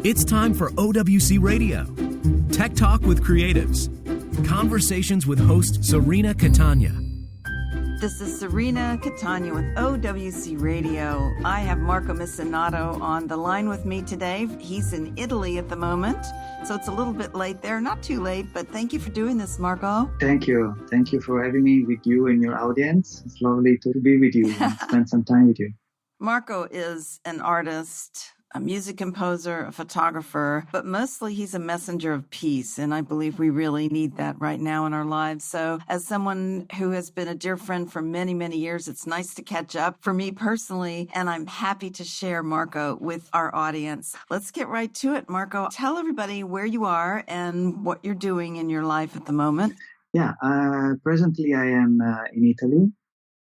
It's time for OWC Radio. Tech Talk with Creatives. Conversations with host Cirina Catania. This is Cirina Catania with OWC Radio. I have Marco Missinato on the line with me today. He's in Italy at the moment, so it's a little bit late there. Not too late, but thank you for doing this, Marco. Thank you. Thank you for having me with you and your audience. It's lovely to be with you and spend some time with you. Marco is an artist, a music composer, a photographer, but mostly he's a messenger of peace. And I believe we really need that right now in our lives. So as someone who has been a dear friend for many, many years, it's nice to catch up for me personally. And I'm happy to share Marco with our audience. Let's get right to it, Marco. Tell everybody where you are and what you're doing in your life at the moment. Yeah, presently I am in Italy.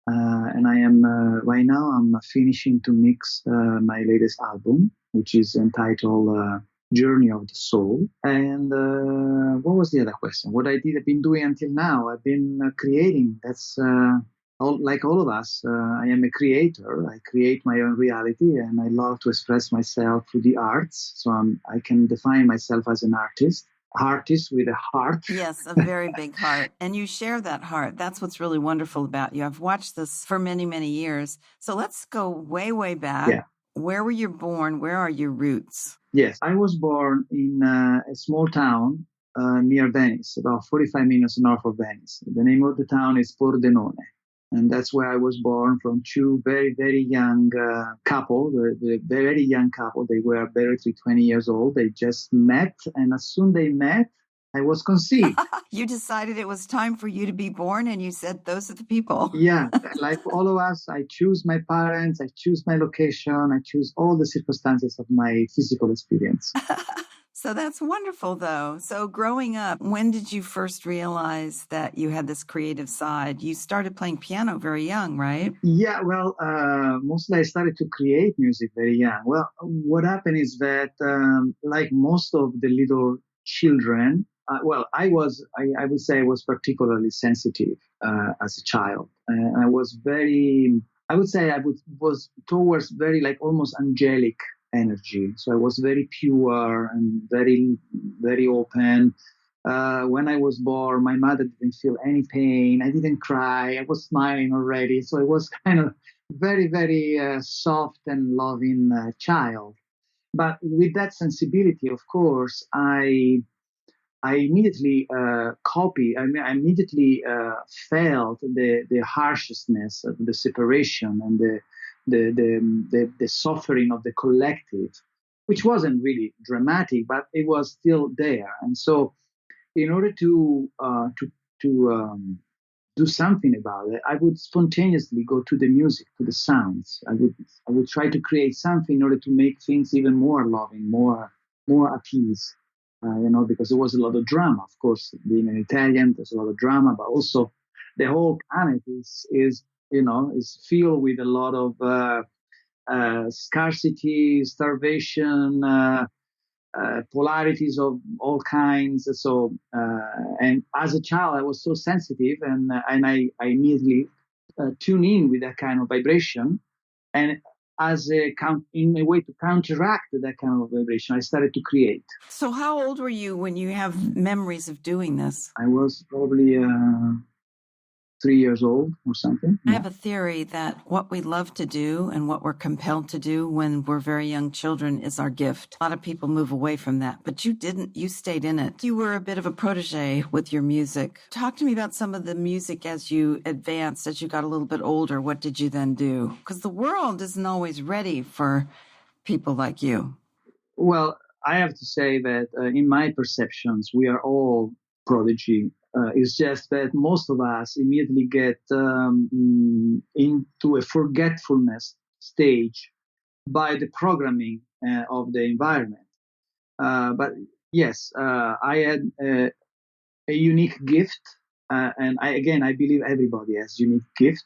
And I am, right now, I'm finishing to mix my latest album, which is entitled Journey of the Soul. And what was the other question? What I've been doing until now, I've been creating. That's like all of us. I am a creator. I create my own reality, and I love to express myself through the arts. So I can define myself as an artist with a heart. Yes, a very big heart. And you share that heart. That's what's really wonderful about you. I've watched this for many, many years. So let's go way, way back. Yeah. Where were you born? Where are your roots? Yes, I was born in a small town near Venice, about 45 minutes north of Venice. The name of the town is Pordenone. And that's where I was born from two very, very young couple, the very young couple. They were barely 20 years old. They just met. And as soon as they met, I was conceived. You decided it was time for you to be born and you said, those are the people. Yeah. Like all of us, I choose my parents. I choose my location. I choose all the circumstances of my physical experience. So that's wonderful, though. So growing up, when did you first realize that you had this creative side? You started playing piano very young, right? Yeah, well, mostly I started to create music very young. Well, what happened is that, like most of the little children, I would say I was particularly sensitive as a child. I was was towards very like almost angelic energy. So I was very pure and very, very open. When I was born, my mother didn't feel any pain. I didn't cry. I was smiling already. So I was kind of very, very soft and loving child. But with that sensibility, of course, I immediately I immediately felt the harshness of the separation and the suffering of the collective, which wasn't really dramatic, but it was still there. And so, in order to do something about it, I would spontaneously go to the music, to the sounds. I would try to create something in order to make things even more loving, more at ease. Because there was a lot of drama. Of course, being an Italian, there's a lot of drama, but also the whole planet is filled with a lot of scarcity, starvation, polarities of all kinds. So, and as a child, I was so sensitive, and I immediately tune in with that kind of vibration, and in a way to counteract that kind of vibration, I started to create. So, how old were you when you have memories of doing this? I was probably 3 years old or something. I have a theory that what we love to do and what we're compelled to do when we're very young children is our gift. A lot of people move away from that, but you didn't. You stayed in it. You were a bit of a protege with your music. Talk to me about some of the music as you advanced, as you got a little bit older. What did you then do? Because the world isn't always ready for people like you. Well, I have to say that in my perceptions, we are all prodigy. It's just that most of us immediately get into a forgetfulness stage by the programming of the environment. But yes, I had a unique gift, and I believe everybody has unique gift.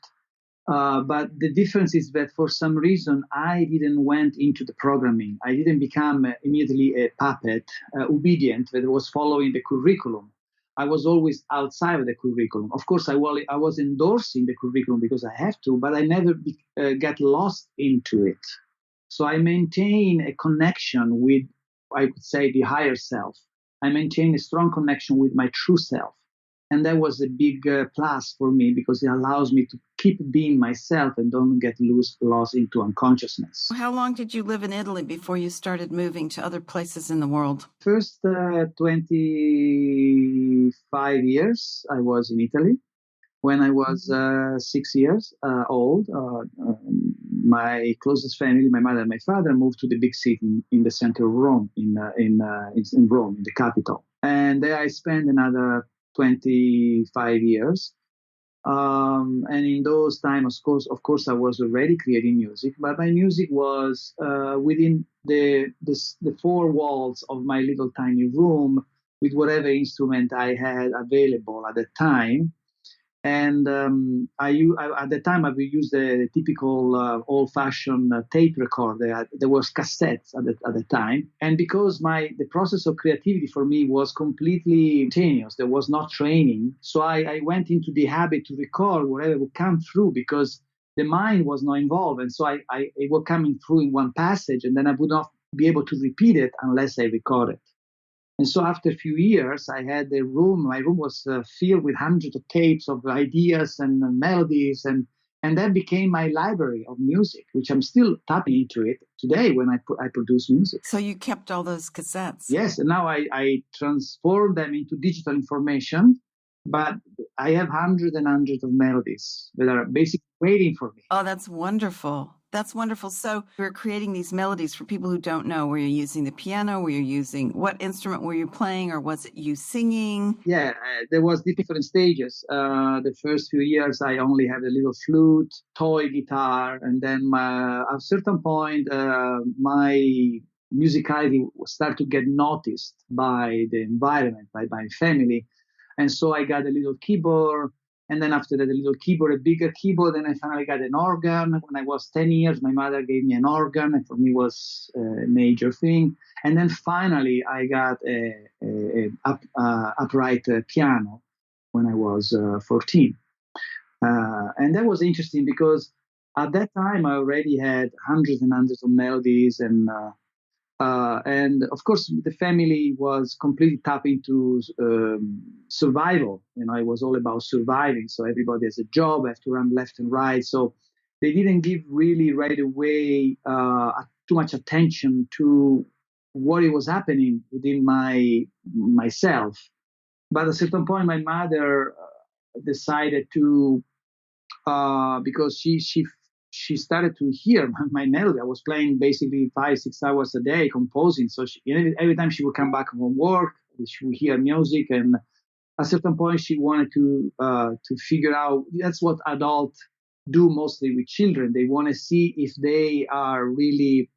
But the difference is that for some reason, I didn't went into the programming. I didn't become immediately a puppet, obedient, that was following the curriculum. I was always outside of the curriculum. Of course, I was endorsing the curriculum because I have to, but I never got lost into it. So I maintain a connection with I would say, the higher self. I maintain a strong connection with my true self. And that was a big plus for me because it allows me to keep being myself and don't get lost into unconsciousness. How long did you live in Italy before you started moving to other places in the world? First 25 years I was in Italy. When I was 6 years old, my closest family, my mother and my father, moved to the big city in the center of Rome, in Rome, in the capital. And there I spent another 25 years. And in those times, of course, I was already creating music, but my music was within the four walls of my little tiny room with whatever instrument I had available at the time. And at the time, I would use the typical old-fashioned tape recorder. There was cassettes at the time. And because the process of creativity for me was completely spontaneous, there was no training. So I went into the habit to record whatever would come through because the mind was not involved. And so it was coming through in one passage, and then I would not be able to repeat it unless I record it. And so after a few years, I had my room was filled with hundreds of tapes of ideas and melodies. And that became my library of music, which I'm still tapping into it today when I produce music. So you kept all those cassettes? Yes, and now I transform them into digital information. But I have hundreds and hundreds of melodies that are basically waiting for me. Oh, that's wonderful. That's wonderful. So you're creating these melodies for people who don't know. Were you using the piano? Were you using what instrument were you playing, or was it you singing? Yeah, there was different stages. The first few years, I only had a little flute, toy guitar, and then at a certain point, my musicality started to get noticed by the environment, by my family. And so I got a little keyboard. And then after that, a little keyboard, a bigger keyboard. And I finally got an organ. When I was 10 years, my mother gave me an organ. And for me, it was a major thing. And then finally, I got a upright piano when I was 14. And that was interesting because at that time, I already had hundreds and hundreds of melodies. And of course, the family was completely tapped into survival. It was all about surviving. So everybody has a job, have to run left and right. So they didn't give really right away too much attention to what it was happening within myself. But at a certain point, my mother decided to, because she started to hear my melody. I was playing basically 5-6 hours a day composing. So every time she would come back from work, she would hear music. And at a certain point, she wanted to figure out, that's what adults do mostly with children. They want to see if they are really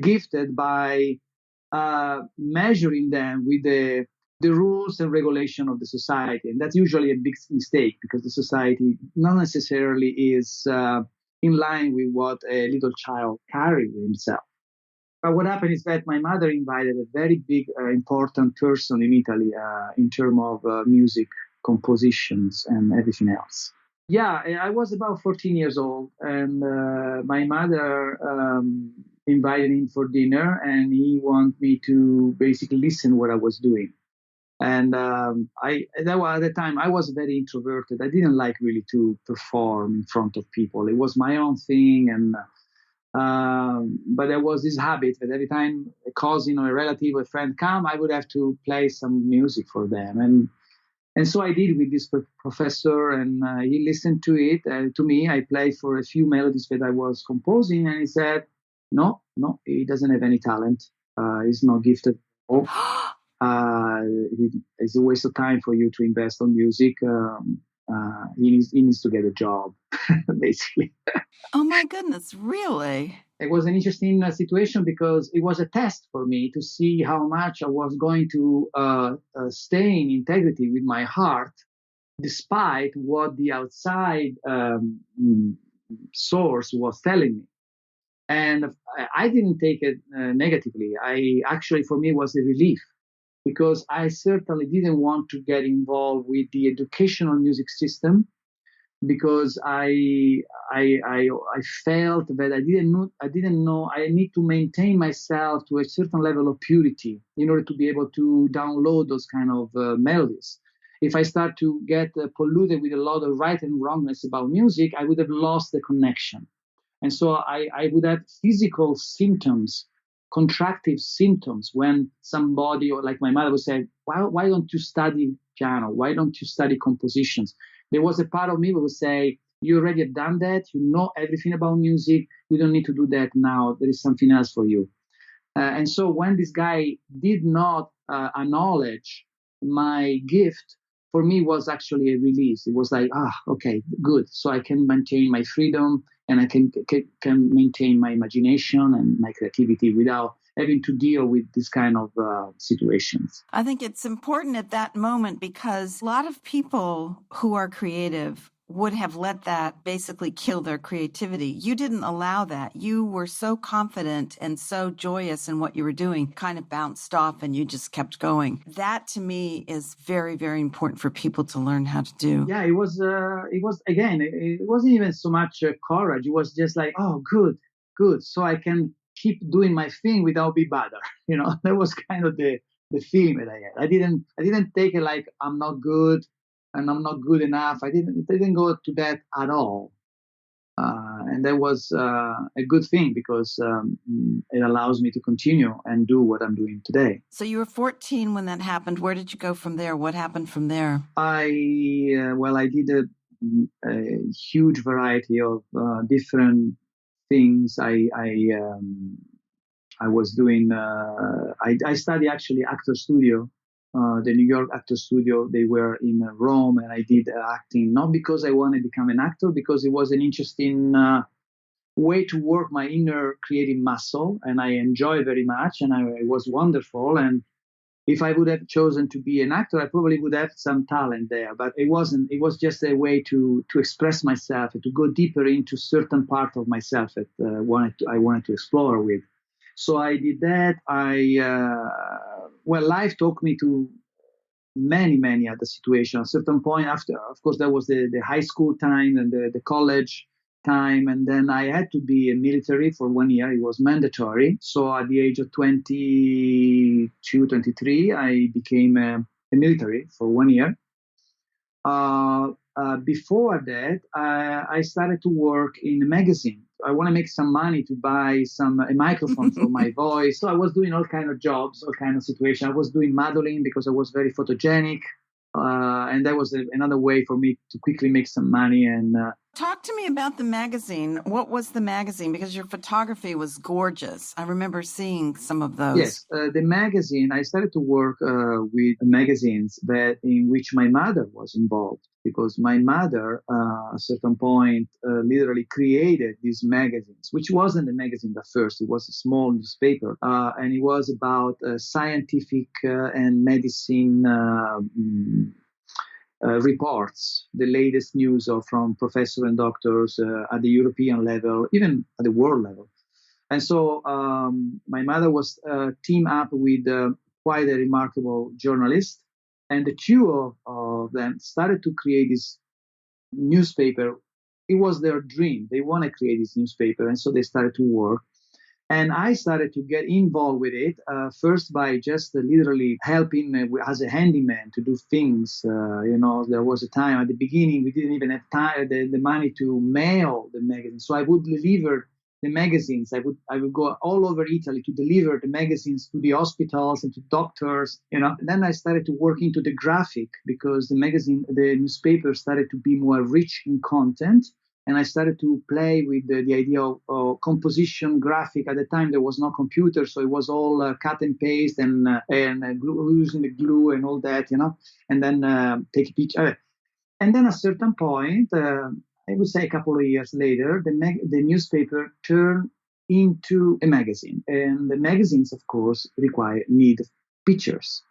gifted by measuring them with the rules and regulation of the society. And that's usually a big mistake because the society not necessarily is in line with what a little child carries himself. But what happened is that my mother invited a very big, important person in Italy in terms of music, compositions, and everything else. Yeah, I was about 14 years old, and my mother invited him for dinner, and he wanted me to basically listen what I was doing. And at the time, I was very introverted. I didn't like really to perform in front of people. It was my own thing. But there was this habit that every time a cousin or a relative or a friend come, I would have to play some music for them. And so I did with this professor, and he listened to it. To me, I played for a few melodies that I was composing, and he said, no, he doesn't have any talent. He's not gifted. It's a waste of time for you to invest on music. He needs to get a job, basically. Oh my goodness, really? It was an interesting situation because it was a test for me to see how much I was going to stay in integrity with my heart, despite what the outside source was telling me. And I didn't take it negatively. For me, it was a relief, because I certainly didn't want to get involved with the educational music system, because I felt that I didn't know I need to maintain myself to a certain level of purity in order to be able to download those kind of melodies. If I start to get polluted with a lot of right and wrongness about music, I would have lost the connection. And so I would have physical symptoms, contractive symptoms, when somebody, or like my mother would say, why don't you study piano? Why don't you study compositions? There was a part of me that would say, you already have done that. You know everything about music. You don't need to do that now. There is something else for you. And so when this guy did not acknowledge my gift, for me was actually a release. It was like, okay, good. So I can maintain my freedom, and I can maintain my imagination and my creativity without having to deal with this kind of situations. I think it's important at that moment because a lot of people who are creative would have let that basically kill their creativity. You didn't allow that. You were so confident and so joyous in what you were doing, kind of bounced off and you just kept going. That to me is very, very important for people to learn how to do. Yeah, it was again, it wasn't even so much courage. It was just like, oh, good. So I can keep doing my thing without be bothered. That was kind of the feeling that I had. I didn't take it like I'm not good and I'm not good enough. I didn't go to that at all. And that was a good thing because it allows me to continue and do what I'm doing today. So you were 14 when that happened. Where did you go from there? What happened from there? I did a huge variety of different things. I was doing. I studied actually actor studio. The New York Actor Studio, they were in Rome, and I did acting, not because I wanted to become an actor, because it was an interesting way to work my inner creative muscle, and I enjoyed very much, and it was wonderful. And if I would have chosen to be an actor, I probably would have some talent there, but it wasn't. It was just a way to express myself and to go deeper into certain part of myself that I wanted to explore with. So I did that. Life took me to many other situations. At a certain point, after, of course, that was the high school time and the college time. And then I had to be in military for 1 year. It was mandatory. So at the age of 22, 23, I became a military for 1 year. Before that, I started to work in a magazine. I want to make some money to buy a microphone for my voice. So I was doing all kind of jobs, all kind of situations. I was doing modeling because I was very photogenic. And that was another way for me to quickly make some money. And talk to me about the magazine. What was the magazine? Because your photography was gorgeous. I remember seeing some of those. Yes, the magazine. I started to work with magazines in which my mother was involved, because my mother, at a certain point, literally created these magazines, which wasn't a magazine at first. It was a small newspaper, and it was about scientific and medicine reports, the latest news from professors and doctors at the European level, even at the world level. And so my mother was teamed up with quite a remarkable journalist, and the two of them started to create this newspaper. It was their dream. They want to create this newspaper, and so they started to work. And I started to get involved with it, first by just literally helping as a handyman to do things. There was a time at the beginning we didn't even have time, the money to mail the magazine. So I would deliver the magazines. I would go all over Italy to deliver the magazines to the hospitals and to doctors. And then I started to work into the graphic, because the newspaper started to be more rich in content. And I started to play with the idea of composition, graphic. At the time, there was no computer, so it was all cut and paste and glue, using the glue and all that, and then take a picture. And then at a certain point, I would say a couple of years later, the newspaper turned into a magazine. And the magazines, of course, need pictures.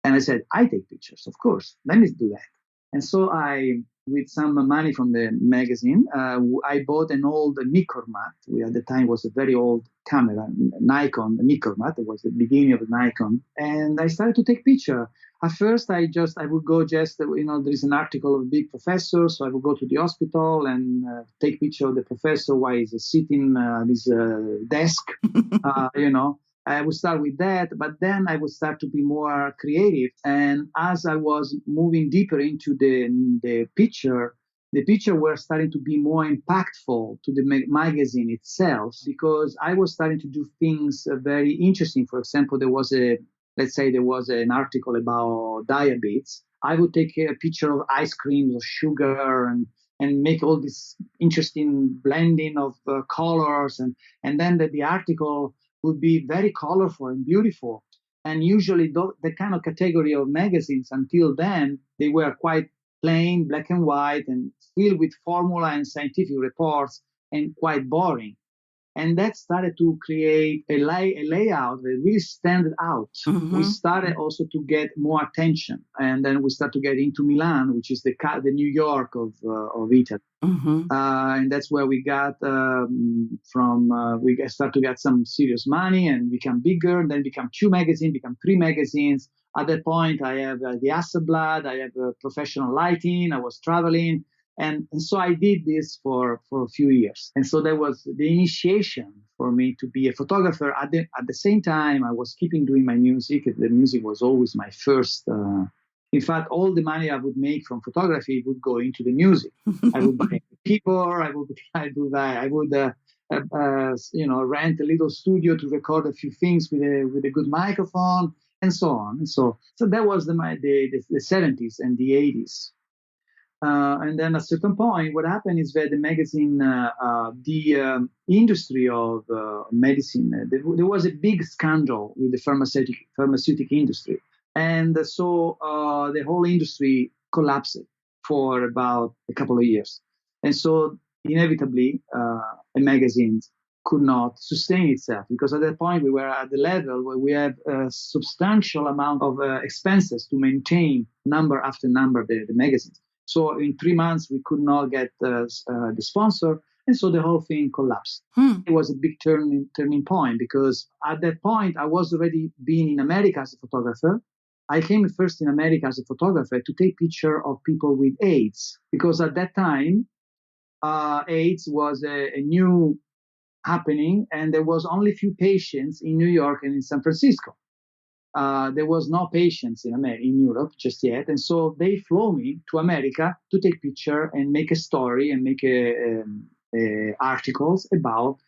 And I said, I take pictures, of course. Let me do that. And so I with some money from the magazine, I bought an old Nicormat. At the time was a very old camera, Nikon Nicormat. It was the beginning of Nikon, and I started to take picture. At first, I would go there is an article of a big professor, so I would go to the hospital and take picture of the professor while he's sitting at his desk, I would start with that, but then I would start to be more creative. And as I was moving deeper into the picture were starting to be more impactful to the magazine itself, because I was starting to do things very interesting. For example, there was an article about diabetes. I would take a picture of ice cream or sugar and make all this interesting blending of colors. And then the article would be very colorful and beautiful. And usually the kind of category of magazines until then, they were quite plain, black and white, and filled with formula and scientific reports, and quite boring. And that started to create a layout that really stood out. Mm-hmm. We started also to get more attention. And then we started to get into Milan, which is the New York of Italy. Mm-hmm. And that's where we got we started to get some serious money and become bigger. Then become 2 magazines, become 3 magazines. At that point, I have the Hasselblad, I have professional lighting, I was traveling. And so I did this for a few years. And so that was the initiation for me to be a photographer. At the same time, I was keeping doing my music. The music was always my first. In fact, all the money I would make from photography would go into the music. I would buy a keyboard. I would rent a little studio to record a few things with a good microphone, and so on. And so that was the 70s and the 80s. And then at a certain point, what happened is that the magazine, the industry of medicine, there was a big scandal with the pharmaceutical industry. And so the whole industry collapsed for about a couple of years. And so inevitably, a magazine could not sustain itself, because at that point we were at the level where we have a substantial amount of expenses to maintain number after number the magazines. So in 3 months, we could not get the sponsor. And so the whole thing collapsed. It was a big turning point, because at that point, I was already being in America as a photographer. I came first in America as a photographer to take picture of people with AIDS, because at that time, AIDS was a new happening, and there was only a few patients in New York and in San Francisco. There was no patients in Europe just yet. And so they flew me to America to take picture and make a story and make articles about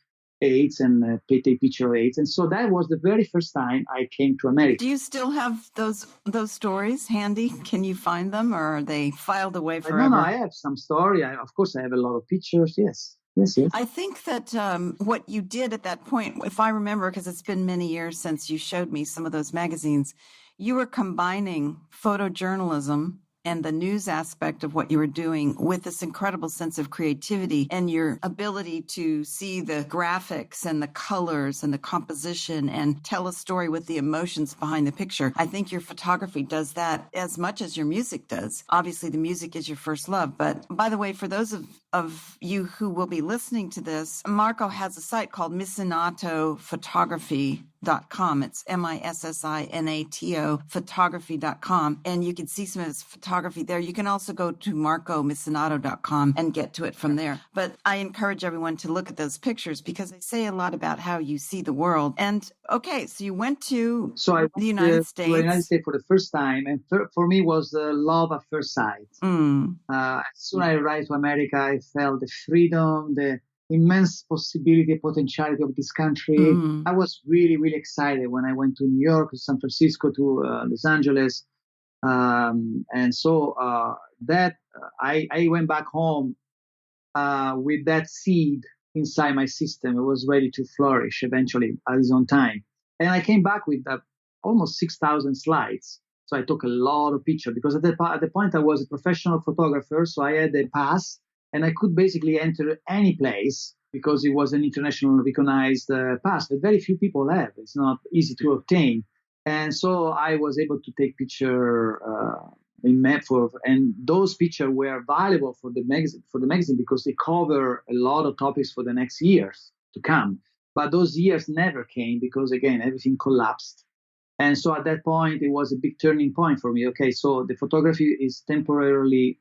AIDS and take picture of AIDS. And so that was the very first time I came to America. Do you still have those stories handy? Can you find them, or are they filed away forever? No, I have some story. Of course, I have a lot of pictures. Yes. Yes. I think that what you did at that point, if I remember, because it's been many years since you showed me some of those magazines, you were combining photojournalism and the news aspect of what you were doing with this incredible sense of creativity and your ability to see the graphics and the colors and the composition and tell a story with the emotions behind the picture. I think your photography does that as much as your music does. Obviously, the music is your first love. But by the way, for those of you who will be listening to this, Marco has a site called Missinato Photography.com. It's Missinato photography.com. And you can see some of his photography there. You can also go to marcomissinato.com and get to it from there. But I encourage everyone to look at those pictures, because they say a lot about how you see the world. And okay, so you went to the United States. The United States for the first time. And for me was love at first sight. As soon as I arrived to America, I felt the freedom, the immense possibility, potentiality of this country. I was really, really excited when I went to New York, to San Francisco, to Los Angeles. And so I went back home with that seed inside my system. It was ready to flourish eventually at its own time. And I came back with almost 6,000 slides. So I took a lot of pictures, because at the point I was a professional photographer. So I had a pass, and I could basically enter any place because it was an international recognized pass that very few people have. It's not easy to obtain. And so I was able to take picture and those pictures were valuable for the magazine because they cover a lot of topics for the next years to come. But those years never came because, again, everything collapsed. And so at that point, it was a big turning point for me. Okay, so the photography is temporarily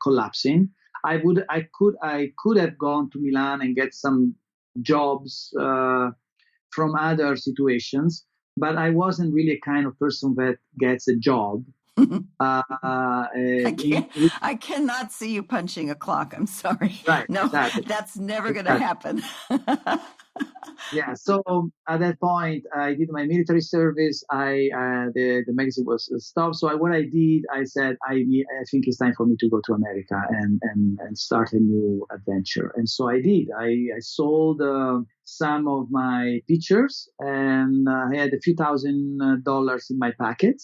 collapsing. I could have gone to Milan and get some jobs from other situations, but I wasn't really a kind of person that gets a job. I cannot see you punching a clock. I'm sorry. Right, No, exactly. that's never going to happen. Yeah. So at that point, I did my military service. The magazine was stopped. So what I did, I said, I think it's time for me to go to America and start a new adventure. And so I did. I sold some of my pictures, and I had a few $1,000s in my pocket.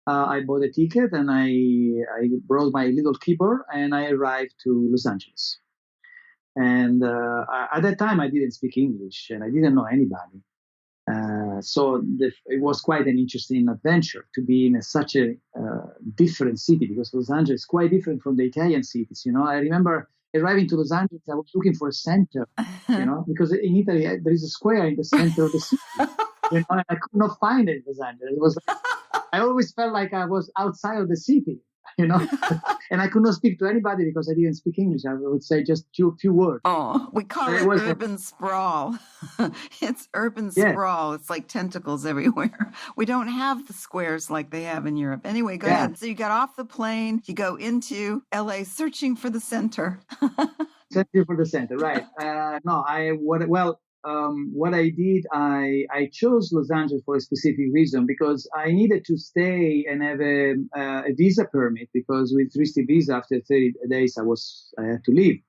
I bought a ticket, and I brought my little keyboard, and I arrived to Los Angeles. And at that time, I didn't speak English, and I didn't know anybody. So it was quite an interesting adventure to be in such a different city, because Los Angeles is quite different from the Italian cities. You know, I remember arriving to Los Angeles, I was looking for a center, you know, because in Italy there is a square in the center of the city. You know, and I could not find it in Los Angeles. It was like, I always felt like I was outside of the city, you know, and I could not speak to anybody because I didn't speak English. I would say just few words. Oh, we call it urban sprawl. It's urban sprawl. It's like tentacles everywhere. We don't have the squares like they have in Europe. Anyway, go ahead. So you got off the plane, you go into LA searching for the center. Searching for the center, right. What I did, I chose Los Angeles for a specific reason, because I needed to stay and have a visa permit, because with tourist visa after 30 days I had to leave.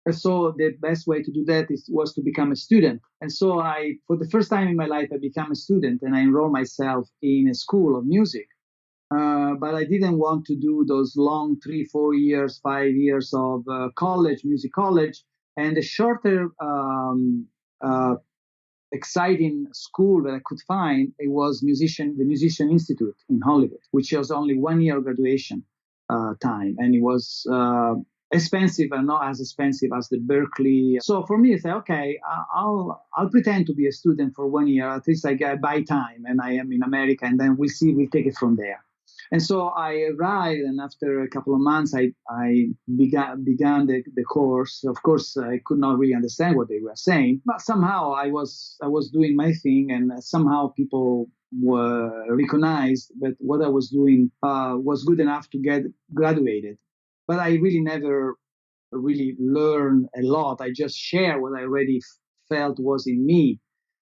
And so the best way to do that was to become a student. And so for the first time in my life, I became a student, and I enrolled myself in a school of music. But I didn't want to do those long 3, 4 years, 5 years of music college, and the shorter exciting school that I could find, it was the Musician Institute in Hollywood, which was only 1 year graduation time, and it was expensive and not as expensive as the Berkeley. So for me, I said, okay, I'll pretend to be a student for 1 year. At least I buy time, and I am in America, and then we'll take it from there. And so I arrived, and after a couple of months, I began the course. Of course, I could not really understand what they were saying, but somehow I was doing my thing, and somehow people were recognized that what I was doing was good enough to get graduated. But I really never really learned a lot. I just shared what I already felt was in me.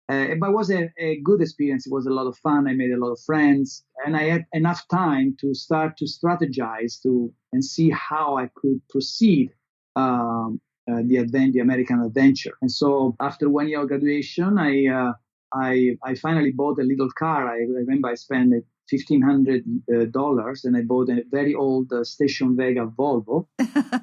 But it was a good experience. It was a lot of fun. I made a lot of friends, and I had enough time to start to strategize and see how I could proceed the American adventure. And so after 1 year of graduation, I finally bought a little car. I remember I spent $1,500, and I bought a very old station wagon Volvo,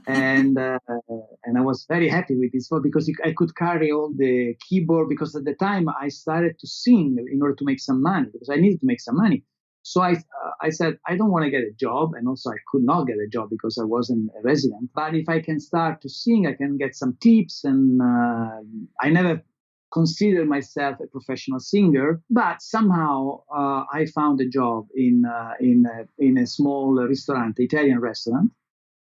and I was very happy with this because I could carry all the keyboard, because at the time I started to sing in order to make some money, because I needed to make some money. So I said, I don't want to get a job, and also I could not get a job because I wasn't a resident. But if I can start to sing, I can get some tips, and I never consider myself a professional singer, but somehow I found a job in a small restaurant, Italian restaurant,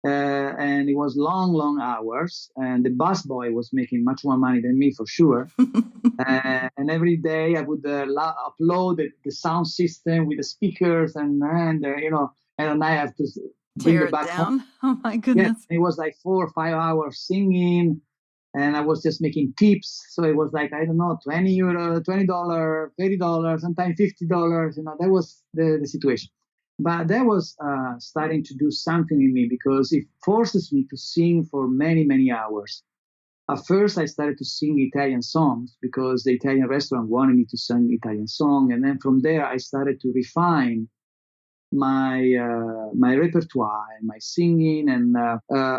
and it was long hours, and the busboy was making much more money than me for sure. And every day I would upload the sound system with the speakers, and I have to bring tear it back down. home. Oh my goodness! Yeah, it was like 4 or 5 hours singing. And I was just making tips. So it was like, I don't know, €20, $20, $30, sometimes $50. That was the situation. But that was starting to do something in me, because it forces me to sing for many, many hours. At first, I started to sing Italian songs because the Italian restaurant wanted me to sing Italian song. And then from there, I started to refine my repertoire and my singing, and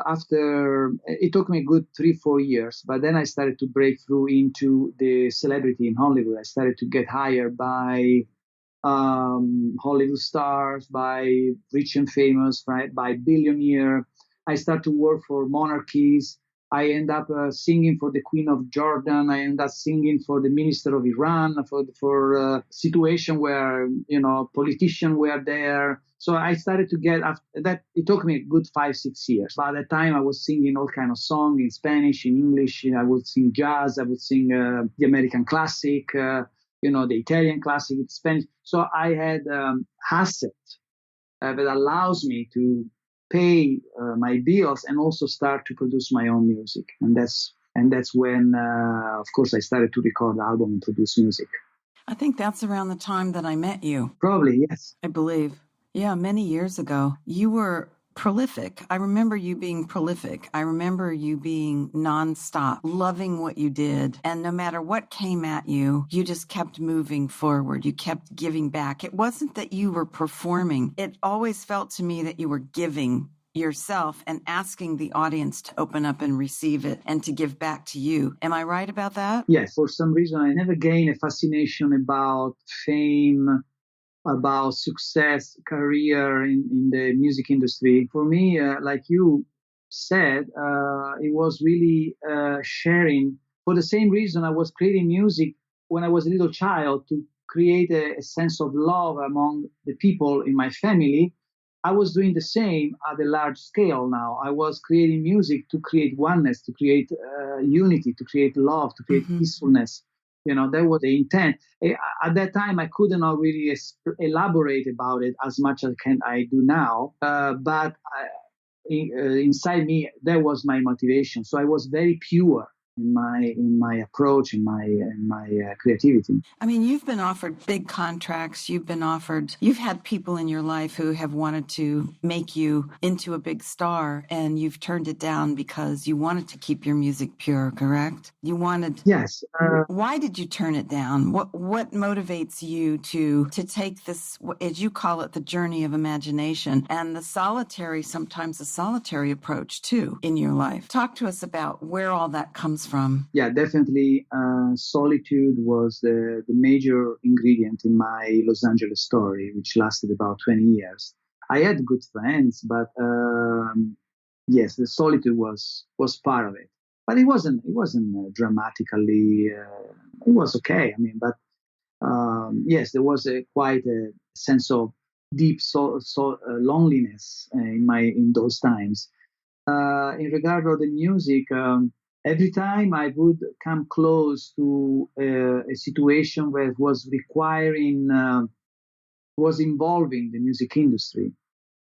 after it took me a good 3-4 years, but then I started to break through into the celebrity in Hollywood. I started to get hired by Hollywood stars, by rich and famous, right, by billionaire. I start to work for monarchies. I end up singing for the Queen of Jordan. I end up singing for the Minister of Iran, for a situation where, politicians were there. So I started to get, after that, it took me a good 5-6 years. By the time I was singing all kind of songs in Spanish, in English. I would sing jazz, I would sing the American classic, the Italian classic, the Spanish. So I had asset that allows me to pay my bills and also start to produce my own music. And that's when, of course, I started to record album and produce music. I think that's around the time that I met you. Probably, yes. I believe. Yeah, many years ago. You were prolific. I remember you being prolific. I remember you being nonstop, loving what you did. And no matter what came at you, you just kept moving forward. You kept giving back. It wasn't that you were performing. It always felt to me that you were giving yourself and asking the audience to open up and receive it and to give back to you. Am I right about that? Yes. For some reason, I never gained a fascination about fame, about success, career in the music industry. For me, like you said, it was really sharing. For the same reason, I was creating music when I was a little child, to create a sense of love among the people in my family. I was doing the same at a large scale now. I was creating music to create oneness, to create unity, to create love, to create peacefulness. That was the intent. At that time, I couldn't really elaborate about it as much as I do now. But inside me, that was my motivation. So I was very pure in my approach, in my creativity. I mean, you've been offered big contracts. You've had people in your life who have wanted to make you into a big star, and you've turned it down because you wanted to keep your music pure, correct? Yes. Why did you turn it down? What motivates you to take this, as you call it, the journey of imagination, and sometimes the solitary approach too in your life? Talk to us about where all that comes from. Yeah, definitely. Solitude was the major ingredient in my Los Angeles story, which lasted about 20 years. I had good friends, but yes, the solitude was part of it. But it wasn't dramatically. It was okay. I mean, but yes, there was quite a sense of deep loneliness in those times. In regard to the music, every time I would come close to a situation where it was involving the music industry,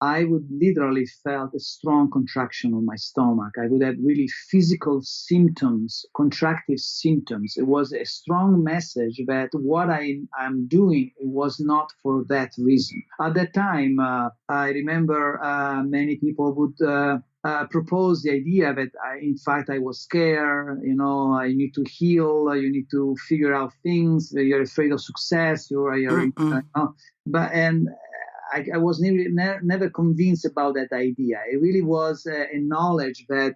I would literally felt a strong contraction on my stomach. I would have really physical symptoms, contractive symptoms. It was a strong message that what I'm doing, it was not for that reason. At that time, I remember many people would propose the idea that I was scared, I need to heal, you need to figure out things, you're afraid of success, I was never convinced about that idea. It really was a knowledge that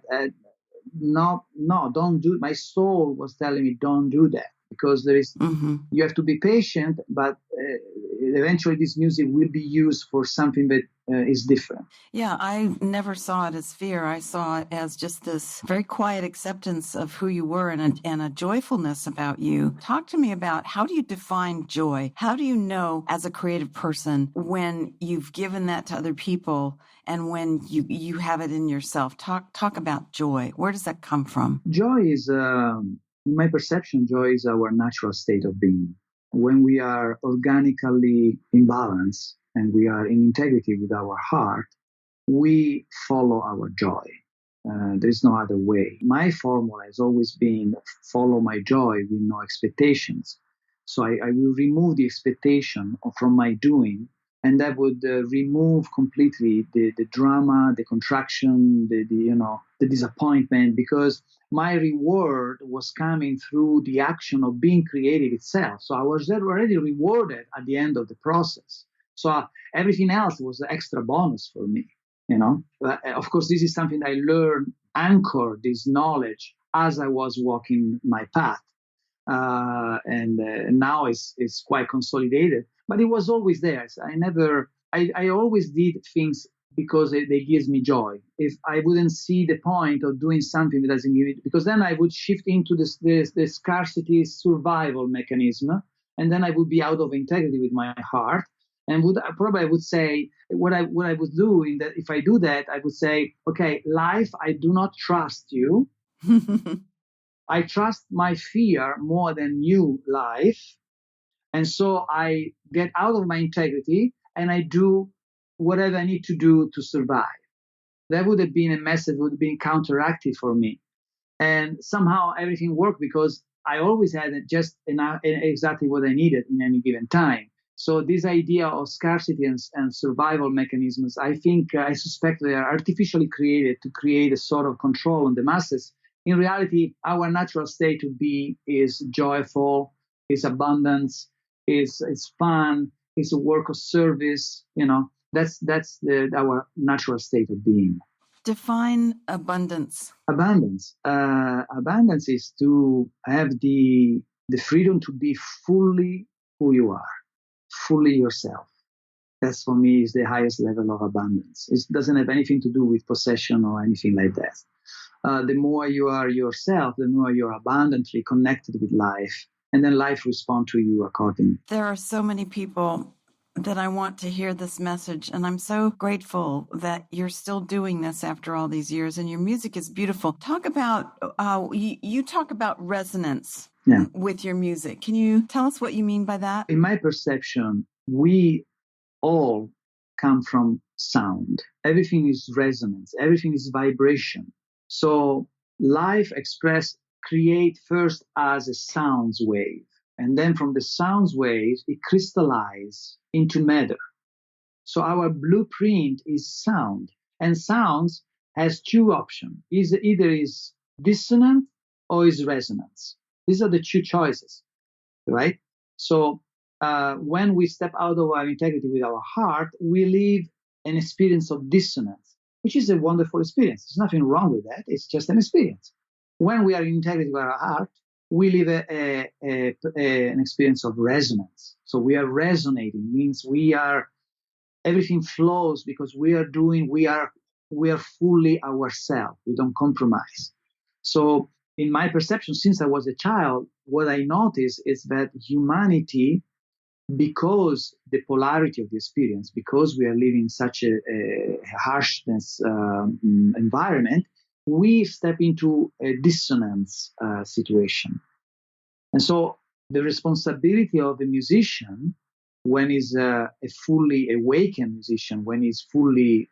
don't do it. My soul was telling me, don't do that, because you have to be patient, but eventually this music will be used for something that is different. Yeah, I never saw it as fear. I saw it as just this very quiet acceptance of who you were and a joyfulness about you. Talk to me about, how do you define joy? How do you know as a creative person when you've given that to other people and when you have it in yourself? Talk about joy. Where does that come from? Joy is, in my perception, joy is our natural state of being. When we are organically in balance and we are in integrity with our heart, we follow our joy. There is no other way. My formula has always been follow my joy with no expectations. So I will remove the expectation from my doing, and that would remove completely the drama, the contraction, the disappointment, because my reward was coming through the action of being creative itself. So I was already rewarded at the end of the process. So everything else was an extra bonus for me, But of course, this is something I learned, anchored this knowledge as I was walking my path. and now it's quite consolidated. But it was always there. So I always did things because they gives me joy. If I wouldn't see the point of doing something that doesn't give it, because then I would shift into the scarcity survival mechanism, and then I would be out of integrity with my heart. And I would say what I would do in that, if I do that, I would say, okay, life, I do not trust you. I trust my fear more than you, life. And so I get out of my integrity and I do whatever I need to do to survive. That would have been a message, would have been counteractive for me. And somehow everything worked because I always had just enough, exactly what I needed in any given time. So this idea of scarcity and survival mechanisms, I suspect they are artificially created to create a sort of control on the masses. In reality, our natural state to be is joyful, is abundance, is fun, is a work of service. That's our natural state of being. Define abundance. Abundance is to have the freedom to be fully who you are, fully yourself. That's, for me, is the highest level of abundance. It doesn't have anything to do with possession or anything like that. The more you are yourself, the more you're abundantly connected with life, and then life responds to you accordingly. There are so many people that I want to hear this message, and I'm so grateful that you're still doing this after all these years, and your music is beautiful. Talk about, you talk about resonance with your music. Can you tell us what you mean by that? In my perception, we all come from sound. Everything is resonance. Everything is vibration. So life expressed, create first as a sounds wave. And then from the sounds waves, it crystallizes into matter. So our blueprint is sound. And sounds has two options. Either is dissonant or is resonance. These are the two choices, right? So when we step out of our integrity with our heart, we live an experience of dissonance, which is a wonderful experience. There's nothing wrong with that. It's just an experience. When we are in integrity with our heart, we live an experience of resonance. So we are resonating, means everything flows because we are fully ourselves. We don't compromise. So in my perception, since I was a child, what I noticed is that humanity, because the polarity of the experience, because we are living such a harshness environment, we step into a dissonance situation. And so the responsibility of a musician, when he's a fully awakened musician, when he's fully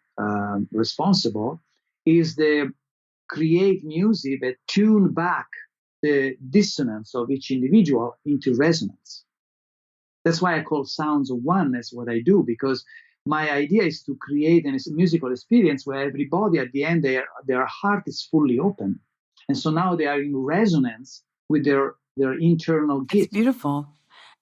responsible, is to create music that tune back the dissonance of each individual into resonance. That's why I call sounds of oneness what I do, because my idea is to create a musical experience where everybody at the end, their heart is fully open. And so now they are in resonance with their internal gift. It's beautiful.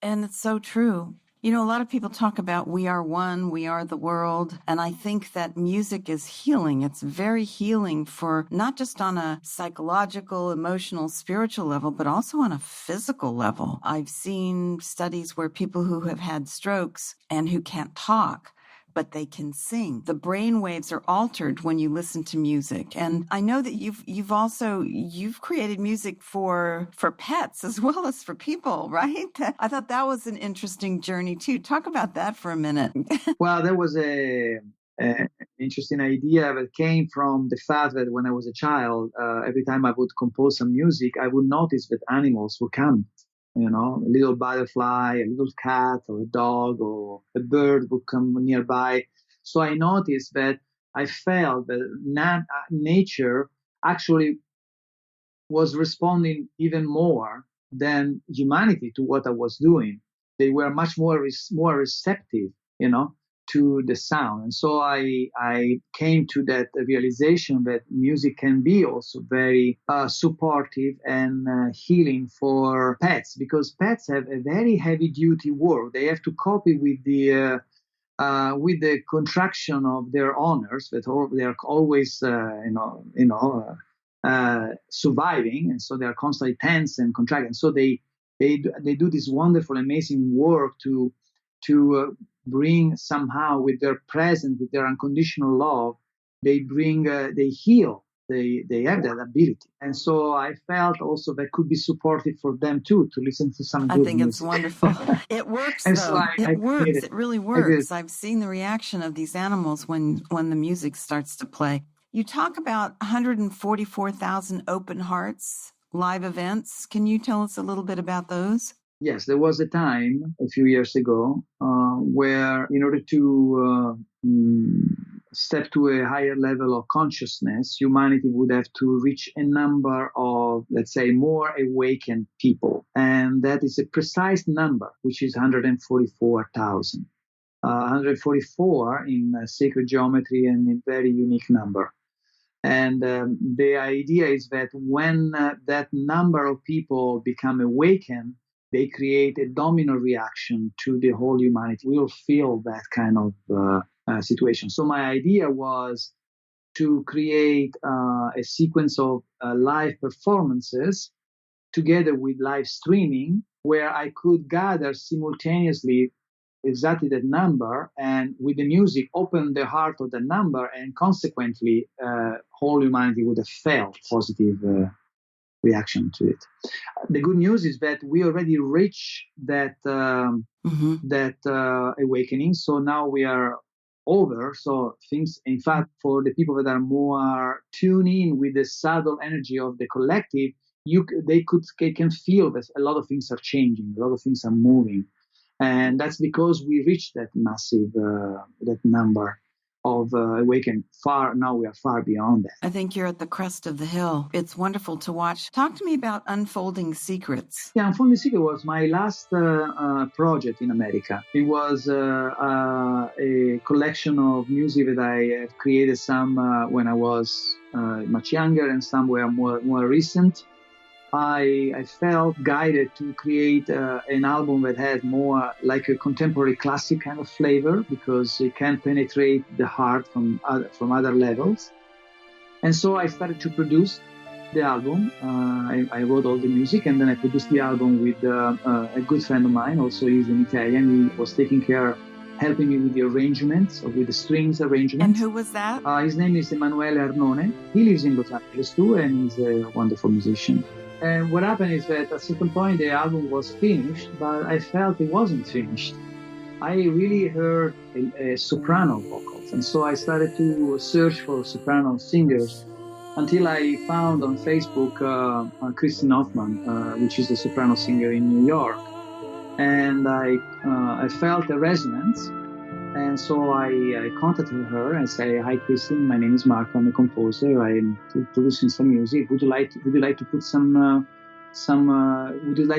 And it's so true. You know, a lot of people talk about we are one, we are the world. And I think that music is healing. It's very healing for not just on a psychological, emotional, spiritual level, but also on a physical level. I've seen studies where people who have had strokes and who can't talk, but they can sing. The brain waves are altered when you listen to music. And I know that you've created music for pets as well as for people, right? I thought that was an interesting journey too. Talk about that for a minute. Well, there was an interesting idea that came from the fact that when I was a child, every time I would compose some music, I would notice that animals would come. A little butterfly, a little cat or a dog or a bird would come nearby. So I noticed that I felt that nature actually was responding even more than humanity to what I was doing. They were much more receptive, to the sound. And so I came to that realization that music can be also very supportive and healing for pets, because pets have a very heavy duty work. They have to cope with the contraction of their owners, that they are always surviving, and so they are constantly tense and contracting. So they They do this wonderful, amazing work to bring somehow with their presence, with their unconditional love, they heal. They have that ability, and so I felt also that could be supportive for them too to listen to some I good think it's music. wonderful. It works, And so though. It I works. created. It really I did. works. I've seen the reaction of these animals when the music starts to play. You talk about 144,000 open hearts live events. Can you tell us a little bit about those? Yes, there was a time a few years ago where, in order to step to a higher level of consciousness, humanity would have to reach a number of, let's say, more awakened people. And that is a precise number, which is 144,000. 144 in sacred geometry and a very unique number. And the idea is that when that number of people become awakened, they create a domino reaction to the whole humanity. We will feel that kind of situation. So my idea was to create a sequence of live performances together with live streaming, where I could gather simultaneously exactly that number, and with the music open the heart of the number, and consequently whole humanity would have felt positive reaction to it. The good news is that we already reached that awakening, so now we are over. So things, in fact, for the people that are more tuned in with the subtle energy of the collective, they can feel that a lot of things are changing, a lot of things are moving. And that's because we reached that massive, that number of awakened. Now we are far beyond that. I think you're at the crest of the hill. It's wonderful to watch. Talk to me about Unfolding Secrets. Yeah, Unfolding Secrets was my last project in America. It was a collection of music that I have created, some when I was much younger and some were more recent. I felt guided to create an album that had more like a contemporary classic kind of flavor, because it can penetrate the heart from other levels. And so I started to produce the album. I wrote all the music, and then I produced the album with a good friend of mine. Also, he's an Italian. He was helping me with the arrangements, with the strings arrangements. And who was that? His name is Emanuele Arnone. He lives in Los Angeles too, and he's a wonderful musician. And what happened is that at a certain point the album was finished, but I felt it wasn't finished. I really heard a soprano vocals, and so I started to search for soprano singers until I found on Facebook Kristin Hoffman, which is a soprano singer in New York. And I felt a resonance. And so I contacted her and said, "Hi, Kristin. My name is Marco. I'm a composer. I'm producing some music. Would you like to put would you like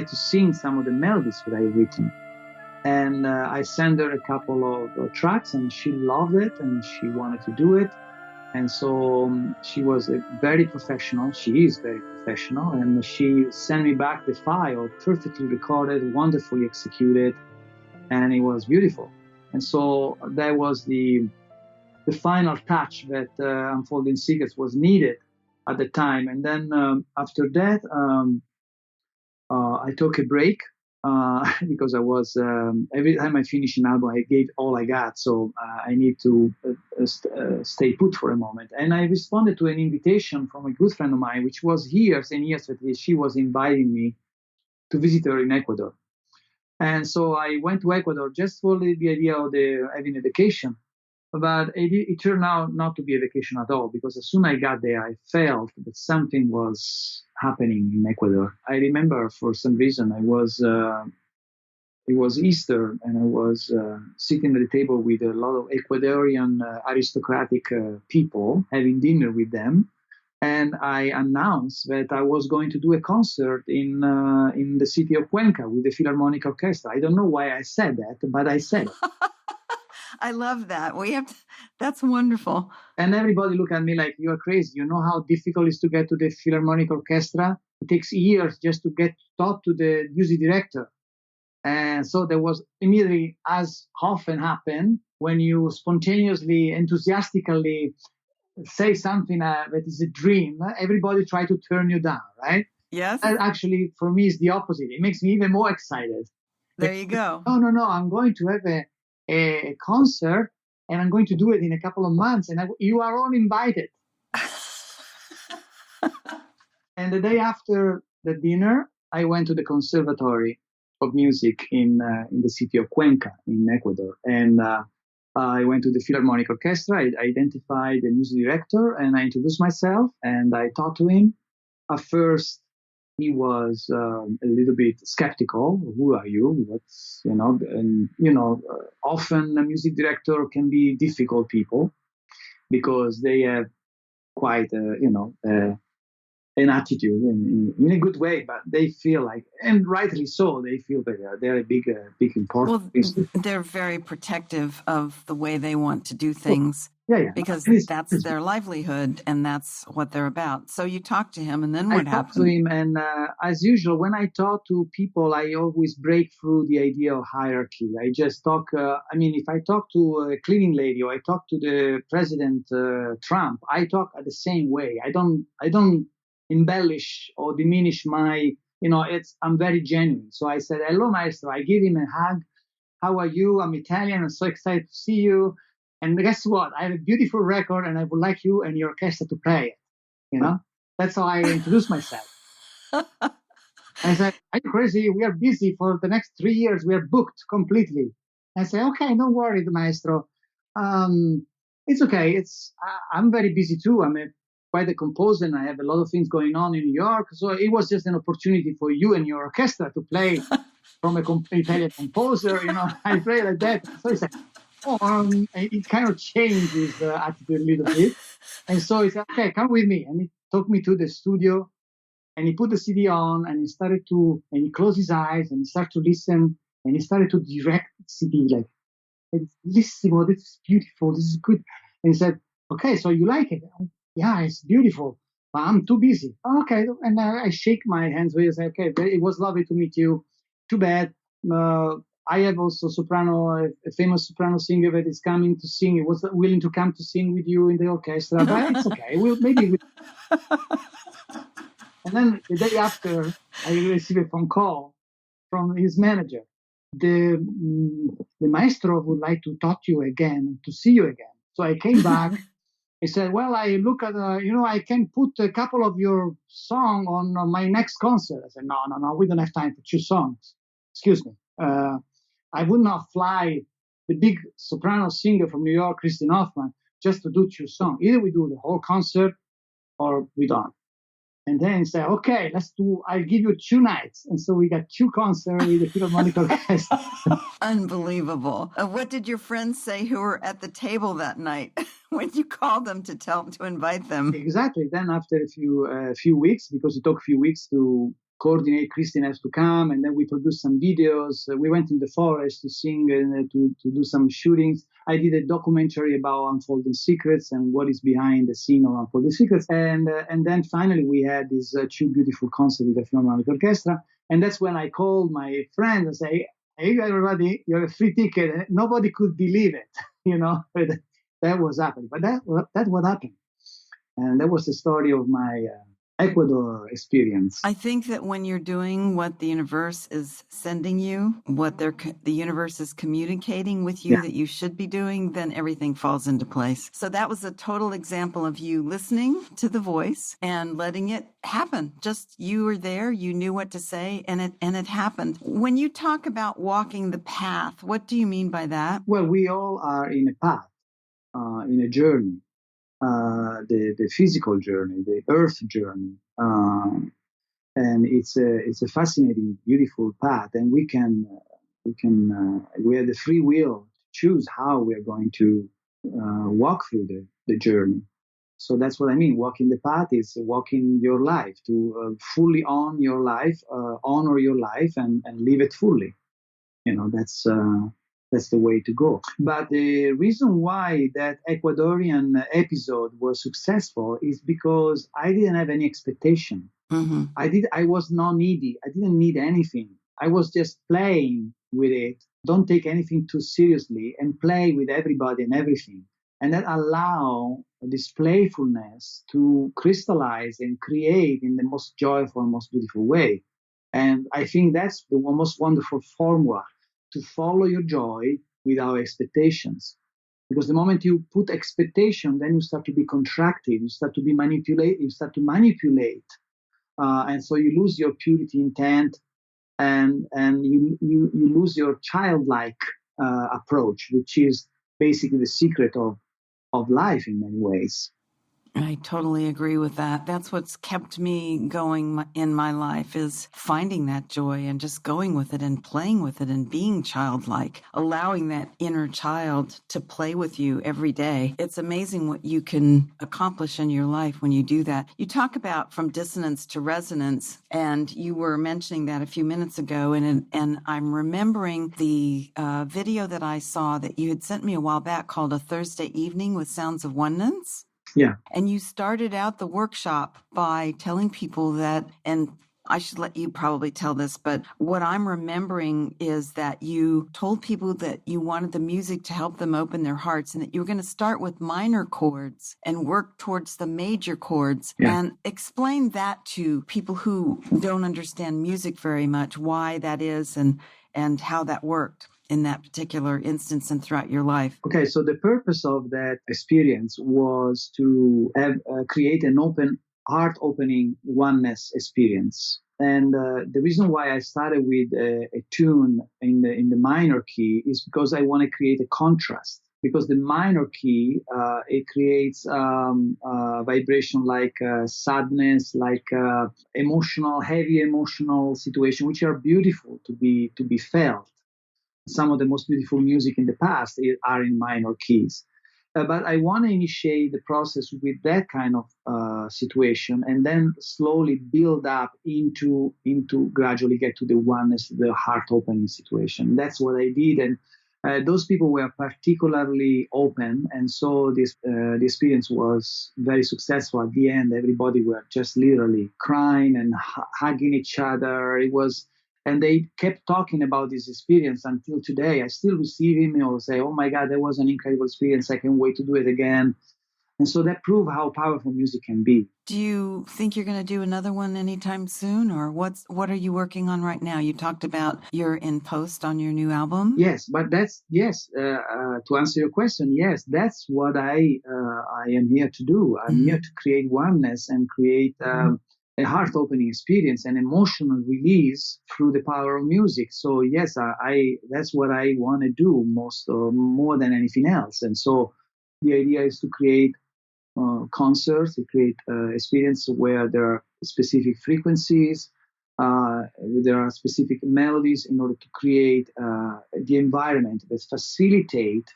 to sing some of the melodies that I've written?" And I sent her a couple of tracks, and she loved it, and she wanted to do it. And so she was very professional. She is very professional, and she sent me back the file, perfectly recorded, wonderfully executed, and it was beautiful. And so that was the final touch that Unfolding Secrets was needed at the time. And then after that, I took a break because I was, every time I finish an album, I gave all I got. So I need to stay put for a moment. And I responded to an invitation from a good friend of mine, which was years and years that she was inviting me to visit her in Ecuador. And so I went to Ecuador just for the idea of having a vacation. But it turned out not to be a vacation at all, because as soon as I got there, I felt that something was happening in Ecuador. I remember for some reason it was Easter, and I was sitting at the table with a lot of Ecuadorian aristocratic people, having dinner with them. And I announced that I was going to do a concert in the city of Cuenca with the Philharmonic Orchestra. I don't know why I said that, but I said it. I love that. That's wonderful. And everybody looked at me like, "You are crazy. You know how difficult it is to get to the Philharmonic Orchestra? It takes years just to get to talk to the music director." And so there was immediately, as often happens, when you spontaneously, enthusiastically say something that is a dream, everybody try to turn you down, right? Yes. That actually, for me, is the opposite. It makes me even more excited. There you go. No. I'm going to have a concert, and I'm going to do it in a couple of months, and you are all invited. And the day after the dinner, I went to the Conservatory of Music in the city of Cuenca in Ecuador, and I went to the Philharmonic Orchestra. I identified the music director, and I introduced myself, and I talked to him. At first, he was a little bit skeptical. Who are you? What's, and, often a music director can be difficult people because they have quite, an attitude in a good way, but they feel like, and rightly so, they feel that they're a big important. Well, they're very protective of the way they want to do things. Yeah. Because that's their livelihood and that's what they're about. So you talk to him, and then what happened? I talked to him, and as usual, when I talk to people, I always break through the idea of hierarchy. I just talk, if I talk to a cleaning lady or I talk to the President Trump, I talk the same way. I don't embellish or diminish my, I'm very genuine. So I said, hello, Maestro. I give him a hug. How are you? I'm Italian. I'm so excited to see you. And guess what? I have a beautiful record, and I would like you and your orchestra to play it. That's how I introduced myself. I said, are you crazy? We are busy for the next 3 years. We are booked completely. I said, okay, don't worry, Maestro. It's okay. I'm very busy too. I'm quite a composer, and I have a lot of things going on in New York. So it was just an opportunity for you and your orchestra to play from an Italian composer. I play like that. So he said, it kind of changed his attitude a little bit. And so he said, okay, come with me. And he took me to the studio, and he put the CD on, and he closed his eyes, and he started to listen, and he started to direct the CD, like, listen, this is beautiful, this is good. And he said, okay, so you like it? Yeah, it's beautiful, but I'm too busy. Okay. And I shake my hands with it. I say, okay, it was lovely to meet you. Too bad. I have also a famous soprano singer that is coming to sing. He was willing to come to sing with you in the orchestra, but it's okay. And then the day after, I received a phone call from his manager. The maestro would like to talk to you again, to see you again. So I came back. He said, well, I look at, I can put a couple of your songs on my next concert. I said, no, we don't have time for 2 songs. Excuse me. I would not fly the big soprano singer from New York, Christine Hoffman, just to do 2 songs. Either we do the whole concert or we don't. And then he said, okay, I'll give you 2 nights. And so we got 2 concerts with the Philharmonic Orchestra. Unbelievable. What did your friends say who were at the table that night when you called them to invite them? Exactly. Then after a few weeks, because it took a few weeks to coordinate, Christine has to come, and then we produced some videos. We went in the forest to sing and to do some shootings. I did a documentary about Unfolding Secrets and what is behind the scene of Unfolding Secrets. And then finally we had these 2 beautiful concerts with the Philharmonic Orchestra. And that's when I called my friends and say, hey, everybody, you have a free ticket. And nobody could believe it, that was happening. But that's what happened. And that was the story of my Ecuador experience. I think that when you're doing what the universe is sending you, what the universe is communicating with you that you should be doing, then everything falls into place. So that was a total example of you listening to the voice and letting it happen. Just you were there, you knew what to say, and it happened. When you talk about walking the path, what do you mean by that? Well, we all are in a path, in a journey. The physical journey, the earth journey, and it's a fascinating, beautiful path, and we have the free will to choose how we are going to walk through the journey. So that's what I mean. Walking the path is walking your life, to fully own your life, honor your life, and live it fully. That's the way to go. But the reason why that Ecuadorian episode was successful is because I didn't have any expectation. Mm-hmm. I was not needy. I didn't need anything. I was just playing with it. Don't take anything too seriously and play with everybody and everything. and that allow this playfulness to crystallize and create in the most joyful and most beautiful way. And I think that's the most wonderful formula, to follow your joy without expectations. Because the moment you put expectation, then you start to be contracted, you start to manipulate, and so you lose your purity intent, and you lose your childlike approach, which is basically the secret of life in many ways. I totally agree with that. That's what's kept me going in my life, is finding that joy and just going with it and playing with it and being childlike, allowing that inner child to play with you every day. It's amazing what you can accomplish in your life when you do that. You talk about from dissonance to resonance, and you were mentioning that a few minutes ago, and I'm remembering the video that I saw that you had sent me a while back called A Thursday Evening with Sounds of Oneness. Yeah. And you started out the workshop by telling people that, and I should let you probably tell this, but what I'm remembering is that you told people that you wanted the music to help them open their hearts, and that you were going to start with minor chords and work towards the major chords. Yeah. And explain that to people who don't understand music very much, why that is and how that worked in that particular instance and throughout your life. Okay, so the purpose of that experience was to create an heart-opening oneness experience. And the reason why I started with a tune in the minor key is because I want to create a contrast. Because the minor key, it creates vibration like sadness, like heavy emotional situation, which are beautiful to be felt. Some of the most beautiful music in the past are in minor keys. But I want to initiate the process with that kind of situation, and then slowly build up into gradually get to the oneness, the heart-opening situation. That's what I did. And those people were particularly open, and so the experience was very successful. At the end, everybody were just literally crying and hugging each other. And they kept talking about this experience until today. I still receive emails say, "Oh my God, that was an incredible experience. I can't wait to do it again." And so that proves how powerful music can be. Do you think you're going to do another one anytime soon, or what are you working on right now? You talked about you're in post on your new album. Yes, but to answer your question, yes, that's what I am here to do. I'm here to create oneness and create a heart-opening experience, an emotional release through the power of music. So yes, that's what I want to do more than anything else. And so the idea is to create concerts, to create experience where there are specific frequencies, there are specific melodies in order to create the environment that facilitate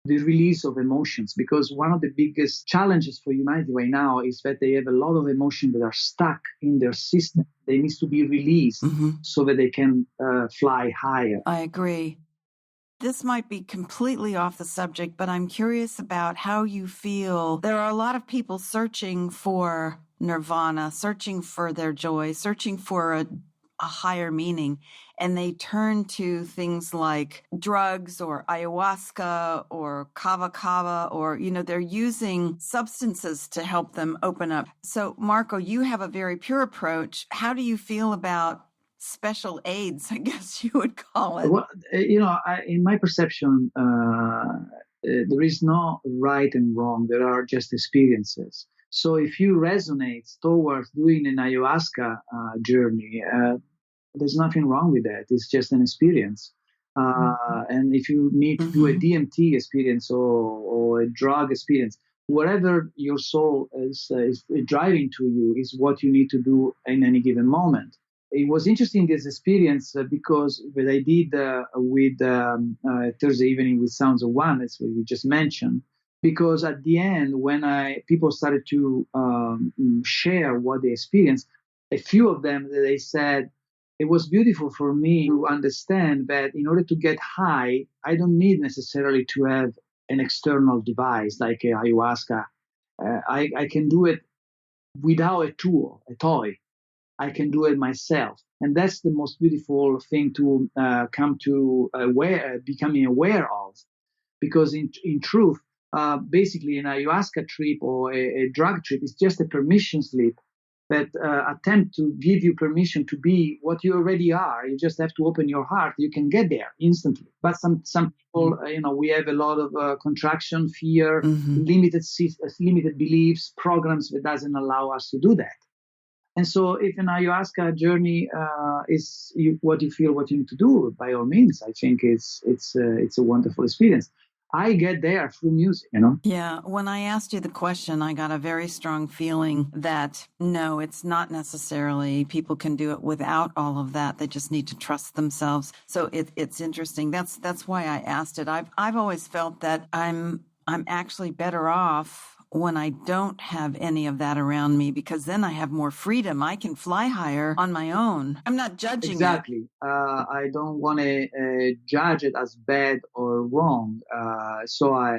the release of emotions. Because one of the biggest challenges for humanity right now is that they have a lot of emotions that are stuck in their system. They need to be released so that they can fly higher. I agree. This might be completely off the subject, but I'm curious about how you feel. There are a lot of people searching for nirvana, searching for their joy, searching for a higher meaning, and they turn to things like drugs or ayahuasca or kava, or, they're using substances to help them open up. So, Marco, you have a very pure approach. How do you feel about special aids, I guess you would call it? Well, in my perception, there is no right and wrong. There are just experiences. So if you resonate towards doing an ayahuasca journey, there's nothing wrong with that. It's just an experience. And if you need to do a DMT experience or a drug experience, whatever your soul is driving to you is what you need to do in any given moment. It was interesting, this experience, because what I did with Thursday Evening with Sounds of Oneness, what we just mentioned, because at the end, when people started to share what they experienced, a few of them, they said, it was beautiful for me to understand that in order to get high, I don't need necessarily to have an external device like ayahuasca. I can do it without a tool, a toy. I can do it myself. And that's the most beautiful thing to come to becoming aware of. Because in truth, basically an ayahuasca trip or a drug trip is just a permission slip that attempt to give you permission to be what you already are. You just have to open your heart. You can get there instantly. But some people, we have a lot of contraction, fear, limited beliefs, programs that doesn't allow us to do that. And so if an ayahuasca journey is what you feel, what you need to do, by all means, I think it's a wonderful experience. I get there through music, Yeah. When I asked you the question, I got a very strong feeling that no, it's not necessarily people can do it without all of that. They just need to trust themselves. So it's interesting. That's why I asked it. I've always felt that I'm actually better off when I don't have any of that around me, because then I have more freedom. I can fly higher on my own. I'm not judging Exactly. I don't want to judge it as bad or wrong. So I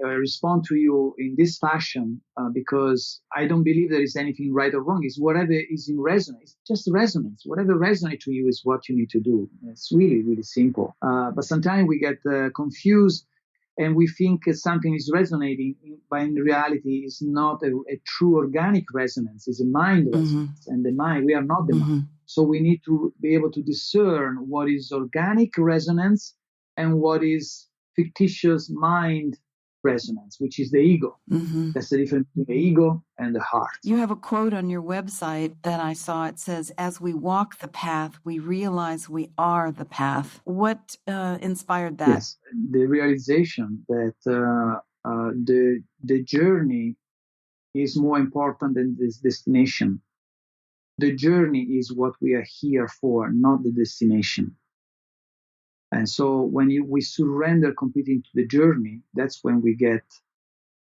respond to you in this fashion because I don't believe there is anything right or wrong. It's whatever is in resonance. It's just resonance. Whatever resonates to you is what you need to do. It's really, really simple. But sometimes we get confused and we think something is resonating, but in reality, it's not a true organic resonance. It's a mind resonance. And the mind, we are not the mind. So we need to be able to discern what is organic resonance and what is fictitious mind resonance, which is the ego. That's the difference between the ego and the heart. You have a quote on your website that I saw. It says, "As we walk the path, we realize we are the path." What inspired that? Yes, the realization that the journey is more important than this destination. The journey is what we are here for, not the destination. And so when we surrender completely to the journey, that's when we get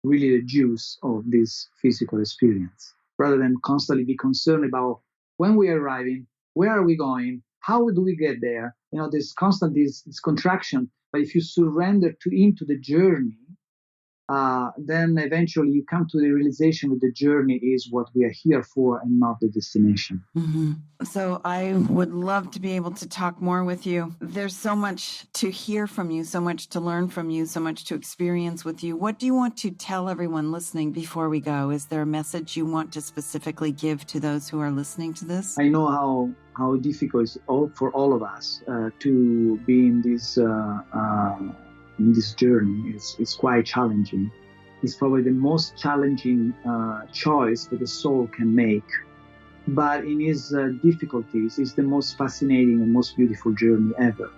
really the juice of this physical experience, rather than constantly be concerned about when we are arriving, where are we going, how do we get there? There's constant this contraction. But if you surrender into the journey, then eventually you come to the realization that the journey is what we are here for and not the destination. So I would love to be able to talk more with you. There's so much to hear from you, so much to learn from you, so much to experience with you. What do you want to tell everyone listening before we go? Is there a message you want to specifically give to those who are listening to this? I know how difficult it is for all of us to be in this journey. It's quite challenging. It's probably the most challenging choice that the soul can make. But in its difficulties, it's the most fascinating and most beautiful journey ever.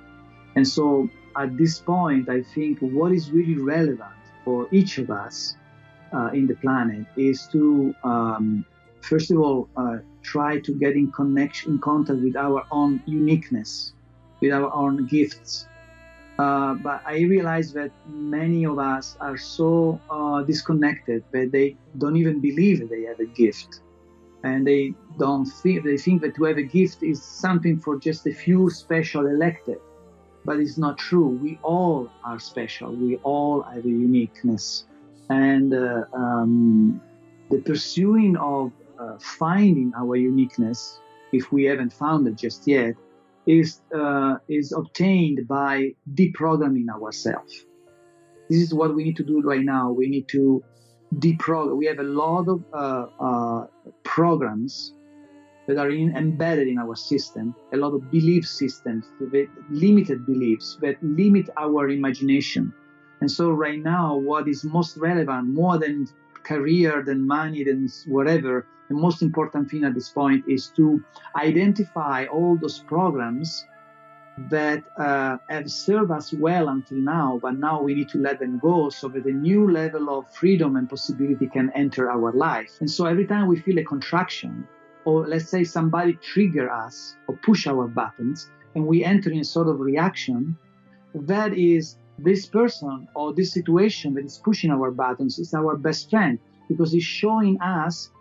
And so at this point, I think what is really relevant for each of us in the planet is to, first of all, try to get in contact with our own uniqueness, with our own gifts. But I realize that many of us are so disconnected that they don't even believe that they have a gift. And they think that to have a gift is something for just a few special elected. But it's not true. We all are special. We all have a uniqueness. And the pursuing of finding our uniqueness, if we haven't found it just yet, is obtained by deprogramming ourselves. This is what we need to do right now. We need to deprogram. We have a lot of programs that are embedded in our system, a lot of belief systems, limited beliefs that limit our imagination. And so right now, what is most relevant, more than career, than money, than whatever, the most important thing at this point is to identify all those programs that have served us well until now, but now we need to let them go so that a new level of freedom and possibility can enter our life. And so every time we feel a contraction, or let's say somebody trigger us or push our buttons, and we enter in a sort of reaction, that is this person or this situation that is pushing our buttons is our best friend, because it's showing us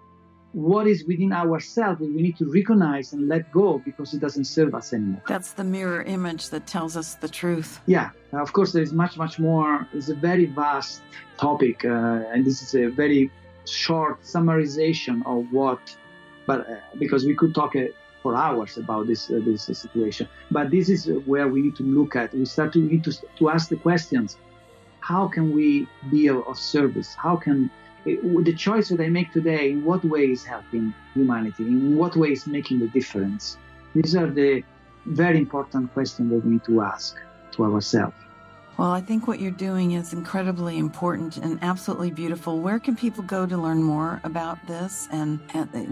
what is within ourselves that we need to recognize and let go because it doesn't serve us anymore. That's the mirror image that tells us the truth. Yeah, of course, there is much, much more. It's a very vast topic, and this is a very short summarization of what, but because we could talk for hours about this situation. But this is where we need to look at. We need to ask the questions. how can we be of service? How can the choice that I make today, in what way is helping humanity? In what way is making the difference? These are the very important questions that we need to ask to ourselves. Well, I think what you're doing is incredibly important and absolutely beautiful. Where can people go to learn more about this? And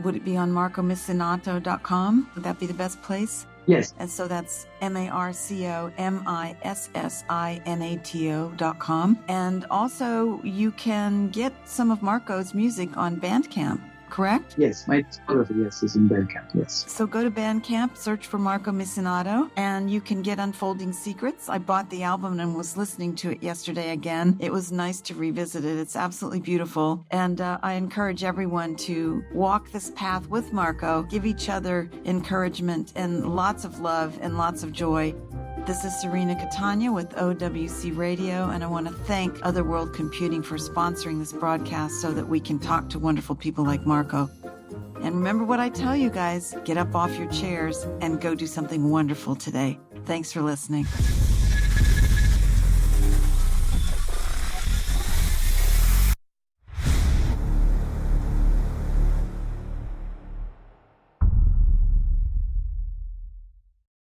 would it be on marcomissinato.com? Would that be the best place? Yes. And so that's MarcoMissinato.com. And also you can get some of Marco's music on Bandcamp, correct? Yes, my discography, is in Bandcamp, yes. So go to Bandcamp, search for Marco Missinato, and you can get Unfolding Secrets. I bought the album and was listening to it yesterday again. It was nice to revisit it. It's absolutely beautiful. And I encourage everyone to walk this path with Marco, give each other encouragement and lots of love and lots of joy. This is Cirina Catania with OWC Radio, and I want to thank Otherworld Computing for sponsoring this broadcast so that we can talk to wonderful people like Marco. And remember what I tell you guys, get up off your chairs and go do something wonderful today. Thanks for listening.